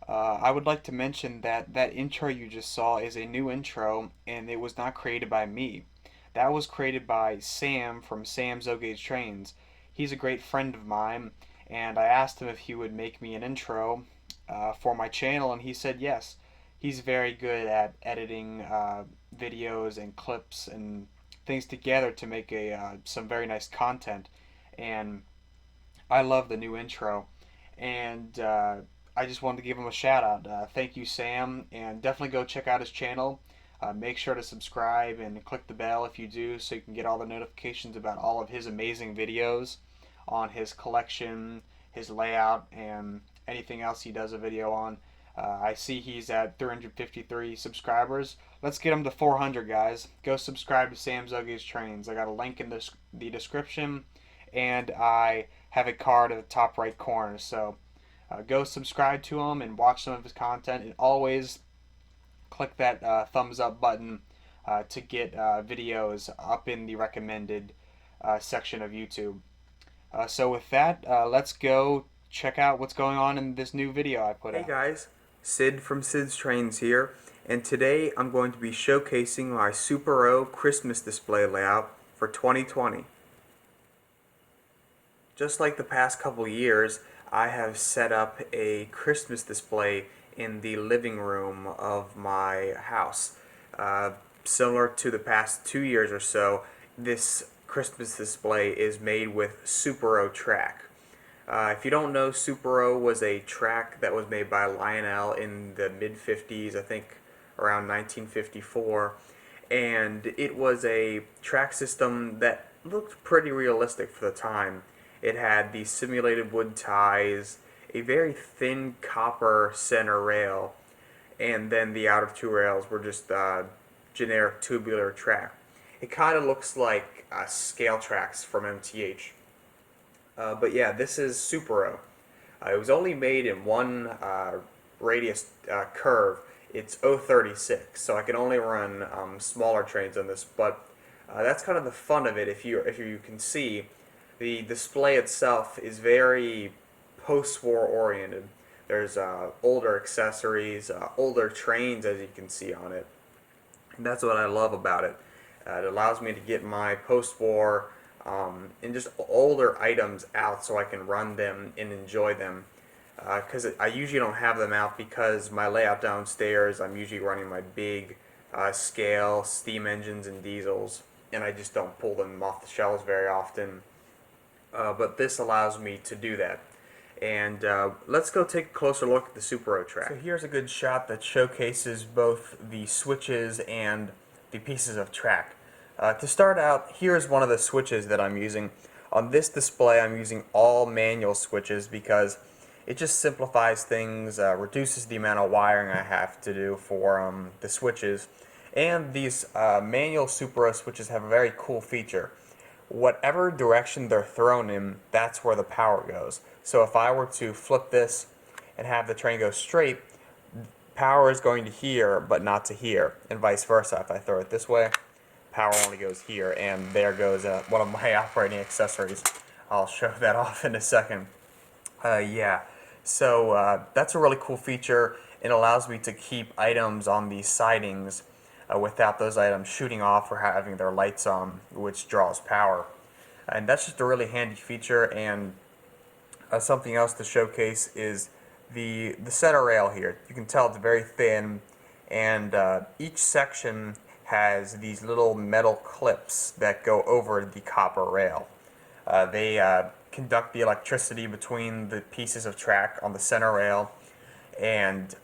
I would like to mention that that intro you just saw is a new intro, and it was not created by me. That was created by Sam from Sam's O-Gauge Trains. He's a great friend of mine, and I asked him if he would make me an intro for my channel, and he said yes. He's very good at editing videos and clips and things together to make some very nice content, and I love the new intro, and I just wanted to give him a shout out. Thank you, Sam, and definitely go check out his channel. Make sure to subscribe and click the bell if you do, so you can get all the notifications about all of his amazing videos on his collection, his layout, and anything else he does a video on. I see he's at 353 subscribers. Let's get him to 400, guys. Go subscribe to Sam's O-Gauge Trains. I got a link in the description, and I have a card at the top right corner. So go subscribe to him and watch some of his content. And always click that thumbs up button to get videos up in the recommended section of YouTube. So with that, let's go check out what's going on in this new video I put out. Hey guys, Sid from Sid's Trains here, and today I'm going to be showcasing my Super O Christmas display layout for 2020. Just like the past couple years, I have set up a Christmas display in the living room of my house. Similar to the past 2 years or so, this Christmas display is made with Super O track. If you don't know, Super O was a track that was made by Lionel in the mid-50s, I think around 1954, and it was a track system that looked pretty realistic for the time. It had the simulated wood ties, a very thin copper center rail, and then the outer two rails were just generic tubular track. It kind of looks like scale tracks from MTH. But yeah, this is Super O. It was only made in one radius curve. It's 036, so I can only run smaller trains on this. But that's kind of the fun of it. If you can see, the display itself is very post-war oriented. There's older accessories, older trains, as you can see on it. And that's what I love about it. It allows me to get my post-war and just older items out so I can run them and enjoy them. Because I usually don't have them out because my layout downstairs, I'm usually running my big scale steam engines and diesels, and I just don't pull them off the shelves very often. But this allows me to do that. And let's go take a closer look at the Super O track. So here's a good shot that showcases both the switches and the pieces of track. To start out, here's one of the switches that I'm using. On this display, I'm using all manual switches because it just simplifies things, reduces the amount of wiring I have to do for the switches. And these manual Super O switches have a very cool feature. Whatever direction they're thrown in, that's where the power goes. So if I were to flip this and have the train go straight, power is going to here but not to here, and vice versa. If I throw it this way, power only goes here, and there goes one of my operating accessories. I'll show that off in a second. Yeah, so that's a really cool feature. It allows me to keep items on these sidings without those items shooting off or having their lights on, which draws power. And that's just a really handy feature. And something else to showcase is the center rail here. You can tell it's very thin, and each section has these little metal clips that go over the copper rail. They conduct the electricity between the pieces of track on the center rail, and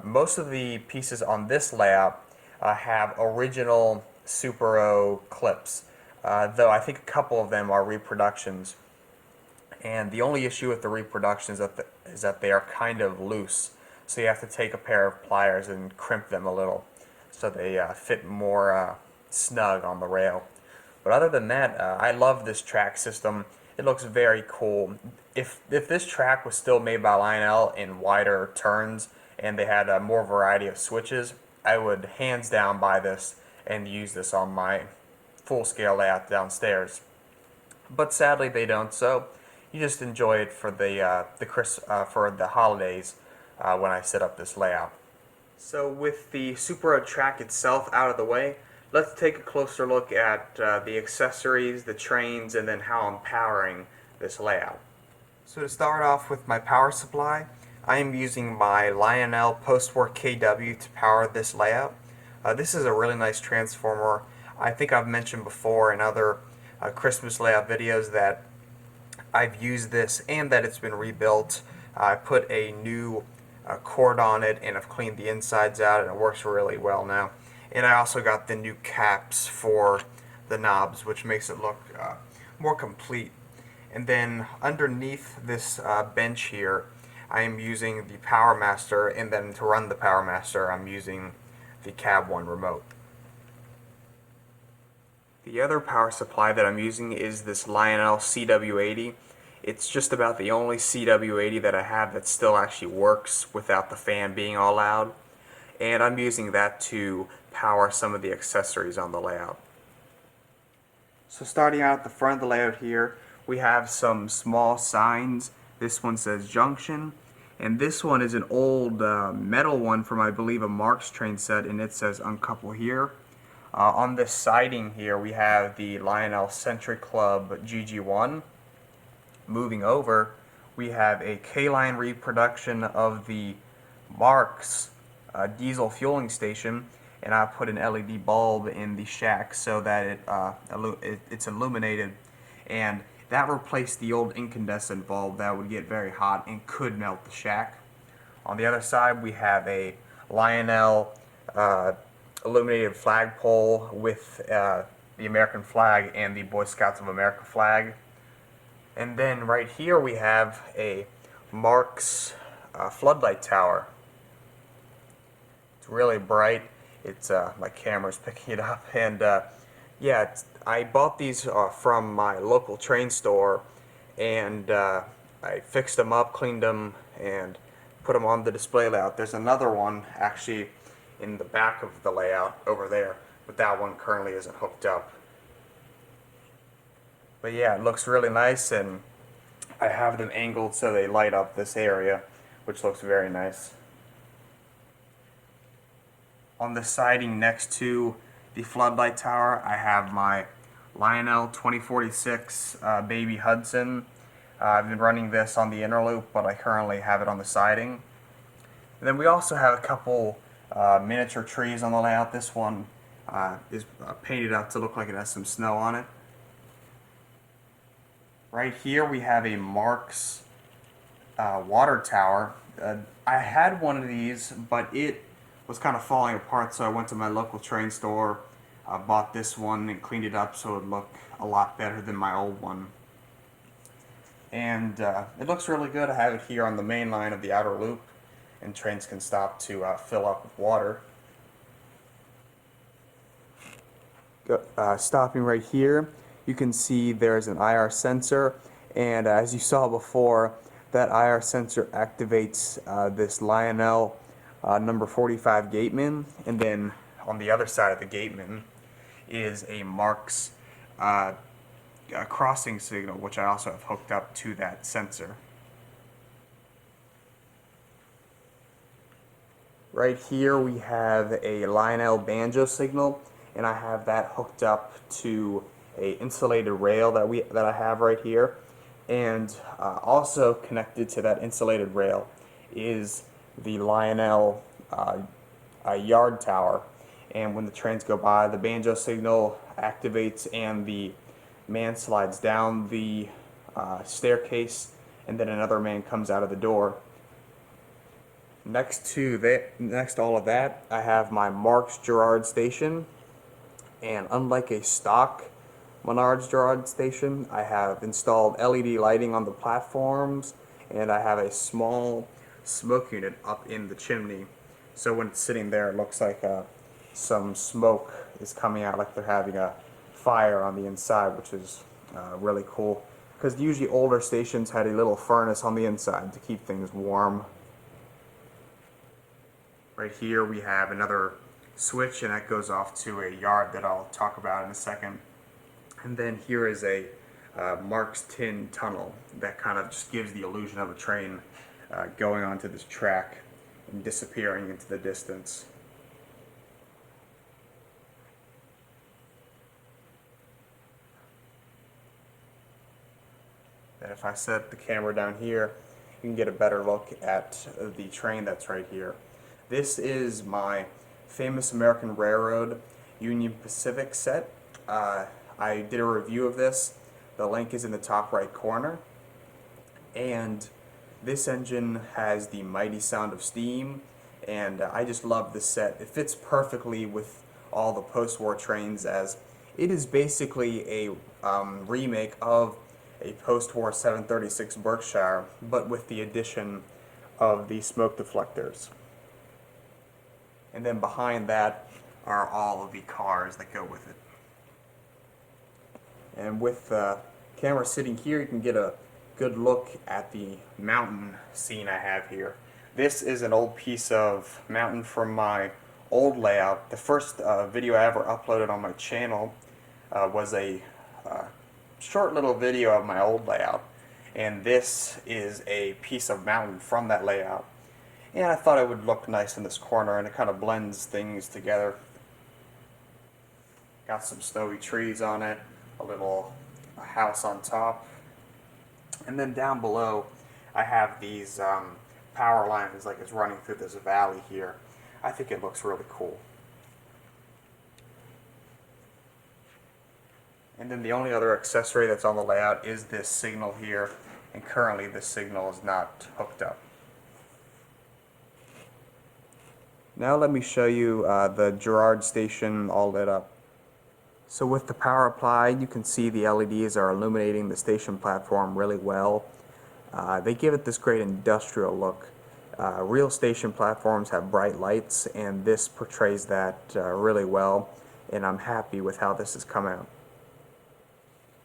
most of the pieces on this layout have original Super O clips, though I think a couple of them are reproductions. And the only issue with the reproductions is that they are kind of loose, so you have to take a pair of pliers and crimp them a little so they fit more snug on the rail. But other than that, I love this track system. It looks very cool. If this track was still made by Lionel in wider turns and they had more variety of switches, I would hands down buy this and use this on my full-scale layout downstairs. But sadly they don't, so you just enjoy it for the holidays when I set up this layout. So with the Super Road track itself out of the way, let's take a closer look at the accessories, the trains, and then how I'm powering this layout. So to start off with my power supply, I am using my Lionel post-war KW to power this layout. This is a really nice transformer. I think I've mentioned before in other Christmas layout videos that I've used this and that it's been rebuilt. I put a new cord on it and I've cleaned the insides out, and it works really well now. And I also got the new caps for the knobs, which makes it look more complete. And then underneath this bench here, I am using the Power Master, and then to run the Power Master, I'm using the Cab 1 remote. The other power supply that I'm using is this Lionel CW80. It's just about the only CW80 that I have that still actually works without the fan being all loud. And I'm using that to power some of the accessories on the layout. So starting out at the front of the layout here, we have some small signs. This one says Junction, and this one is an old metal one from, I believe, a Marx train set, and it says Uncouple here. On this siding here, we have the Lionel Century Club GG1. Moving over, we have a K-line reproduction of the Marx diesel fueling station, and I put an LED bulb in the shack so that it's illuminated, and that replaced the old incandescent bulb that would get very hot and could melt the shack. On the other side, we have a Lionel illuminated flagpole with the American flag and the Boy Scouts of America flag. And then right here we have a Marx floodlight tower. It's really bright. It's my camera's picking it up, and yeah, I bought these from my local train store, and I fixed them up, cleaned them, and put them on the display layout. There's another one actually in the back of the layout over there, but that one currently isn't hooked up. But yeah, it looks really nice, and I have them angled so they light up this area, which looks very nice. On the siding next to the floodlight tower, I have my Lionel 2046 Baby Hudson. I've been running this on the inner loop, but I currently have it on the siding. And then we also have a couple miniature trees on the layout. This one is painted up to look like it has some snow on it. Right here we have a Marx water tower. I had one of these, but it was kind of falling apart, so I went to my local train store, bought this one and cleaned it up so it would look a lot better than my old one. And it looks really good. I have it here on the main line of the outer loop, and trains can stop to fill up with water. Stopping right here, you can see there's an IR sensor, and as you saw before, that IR sensor activates this Lionel number 45 gateman, and then on the other side of the gateman is a Marx crossing signal, which I also have hooked up to that sensor. Right here we have a Lionel banjo signal, and I have that hooked up to a insulated rail that I have right here. And also connected to that insulated rail is the Lionel yard tower. And when the trains go by, the banjo signal activates and the man slides down the staircase, and then another man comes out of the door. Next to all of that, I have my Marx Gerald Station, and unlike a stock Menards Gerald Station, I have installed LED lighting on the platforms, and I have a small smoke unit up in the chimney. So when it's sitting there, it looks like some smoke is coming out, like they're having a fire on the inside, which is really cool. Because usually older stations had a little furnace on the inside to keep things warm. Right here we have another switch, and that goes off to a yard that I'll talk about in a second. And then here is a Marx tin tunnel that kind of just gives the illusion of a train going onto this track. and disappearing into the distance. And if I set the camera down here, you can get a better look at the train that's right here. This is my famous American Railroad Union Pacific set. I did a review of this. The link is in the top right corner. And this engine has the mighty sound of steam, and I just love this set. It fits perfectly with all the post-war trains, as it is basically a remake of a post-war 736 Berkshire, but with the addition of the smoke deflectors. And then behind that are all of the cars that go with it. And with the camera sitting here, you can get a good look at the mountain scene I have here. This is an old piece of mountain from my old layout. The first video I ever uploaded on my channel was a short little video of my old layout, and this is a piece of mountain from that layout. And I thought it would look nice in this corner, and it kind of blends things together. Got some snowy trees on it, a little house on top, and then down below I have these power lines like it's running through this valley here. I think it looks really cool. And then the only other accessory that's on the layout is this signal here, and currently this signal is not hooked up. Now let me show you the Gerald Station all lit up. So with the power applied, you can see the LEDs are illuminating the station platform really well. They give it this great industrial look. Real station platforms have bright lights, and this portrays that really well, and I'm happy with how this has come out.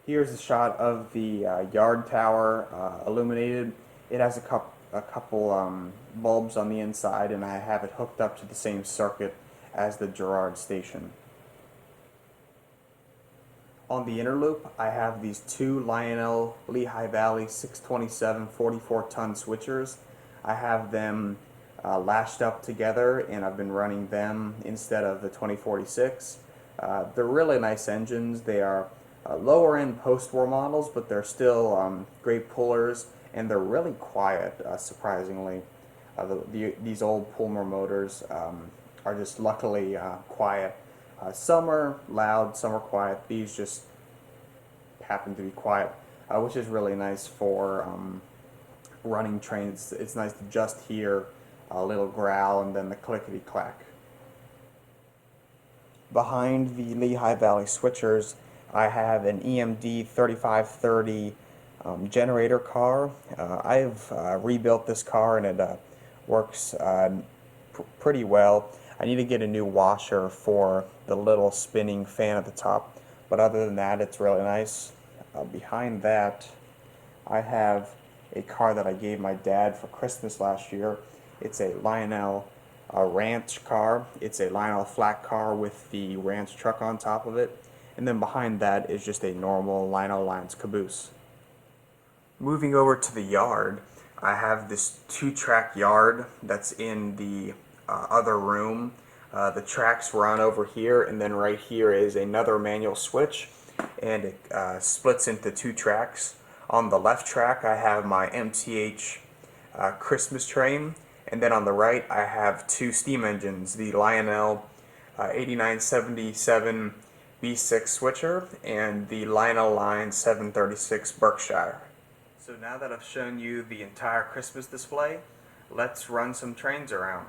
Here's a shot of the yard tower illuminated. It has a couple bulbs on the inside, and I have it hooked up to the same circuit as the Gerald Station. On the inner loop, I have these two Lionel Lehigh Valley 627 44-ton switchers. I have them lashed up together, and I've been running them instead of the 2046. They're really nice engines. They are lower end post-war models, but they're still great pullers, and they're really quiet, surprisingly. These old Pullman motors are just luckily quiet. Some are loud, some are quiet. These just happen to be quiet, which is really nice for running trains. It's nice to just hear a little growl and then the clickety-clack. Behind the Lehigh Valley switchers, I have an EMD 3530 generator car. I've rebuilt this car, and it works pretty well. I need to get a new washer for the little spinning fan at the top, but other than that, it's really nice. Behind that, I have a car that I gave my dad for Christmas last year. It's a Lionel ranch car. It's a Lionel flat car with the ranch truck on top of it. And then behind that is just a normal Lionel Lions caboose. Moving over to the yard, I have this 2-track yard that's in the other room. The tracks run over here, and then right here is another manual switch, and it splits into 2 tracks. On the left track, I have my MTH Christmas train, and then on the right, I have 2 steam engines, the Lionel 8977 B6 switcher and the Lionel Line 736 Berkshire. So now that I've shown you the entire Christmas display, let's run some trains around.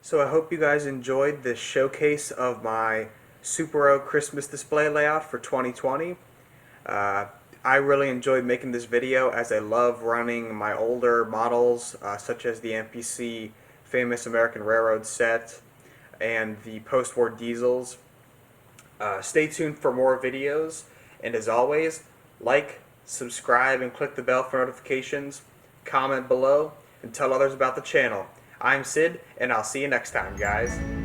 So I hope you guys enjoyed this showcase of my Super O Christmas display layout for 2020. Uh, I really enjoyed making this video as I love running my older models such as the MPC Famous American Railroad set and the post-war diesels. Stay tuned for more videos, and as always, like, subscribe, and click the bell for notifications. Comment below and tell others about the channel. I'm Sid, and I'll see you next time, guys.